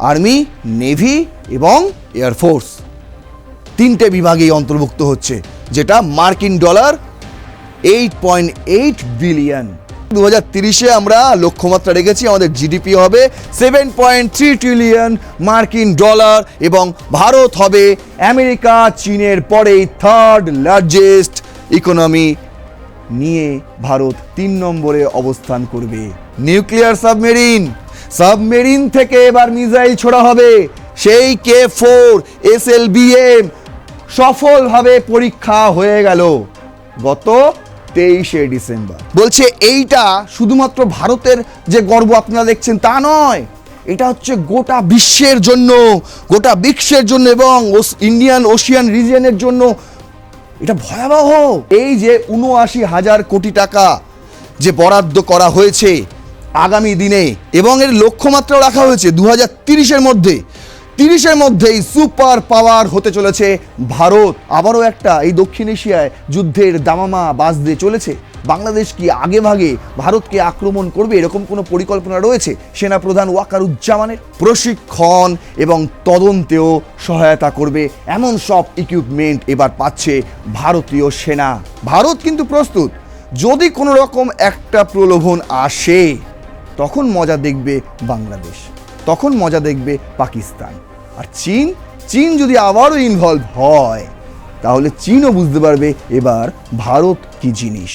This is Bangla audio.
আর্মি, নেভি এবং এয়ারফোর্স, তিনটে বিভাগেই অন্তর্ভুক্ত হচ্ছে, যেটা মার্কিন ডলার 8.8 বিলিয়ন। 2030-এ আমরা লক্ষ্যমাত্রা রেখেছি আমাদের জিডিপি হবে 7.3 ট্রিলিয়ন মার্কিন ডলার এবং ভারত হবে আমেরিকা চীনের পরেই থার্ড লার্জেস্ট ইকোনমি নিয়ে ভারত 3 নম্বরে অবস্থান করবে। নিউক্লিয়ার সাবমেরিন থেকে এবার মিসাইল ছোড়া হবে। সেই K4 SLBM সফলভাবে পরীক্ষা হয়ে গেল গত 23শে ডিসেম্বর। বলছে এইটা শুধুমাত্র ভারতের যে গর্ব আপনারা দেখছেন তা নয়, এটা হচ্ছে গোটা বিশ্বের জন্য এবং ইন্ডিয়ান ওশিয়ান রিজিয়নের জন্য এটা ভয়াবহ। এই যে ৭৯,০০০ কোটি টাকা যে বরাদ্দ করা হয়েছে আগামী দিনে এবং এর লক্ষ্যমাত্রাও রাখা হয়েছে 2030-এর মধ্যেই সুপার পাওয়ার হতে চলেছে ভারত। আবারও একটা এই দক্ষিণ এশিয়ায় যুদ্ধের দামামা বাজতে চলেছে। বাংলাদেশ কি আগে ভাগে ভারতকে আক্রমণ করবে এরকম কোনো পরিকল্পনা রয়েছে সেনাপ্রধান ওয়াকারুজ্জামানের? প্রশিক্ষণ এবং তদন্তেও সহায়তা করবে এমন সব ইকুইপমেন্ট এবার পাচ্ছে ভারতীয় সেনা। ভারত কিন্তু প্রস্তুত, যদি কোনো রকম একটা প্রলোভন আসে তখন মজা দেখবে বাংলাদেশ, তখন মজা দেখবে পাকিস্তান। আর চীন যদি আবারও ইনভলভ হয় তাহলে চীনও বুঝতে পারবে এবার ভারত কি জিনিস।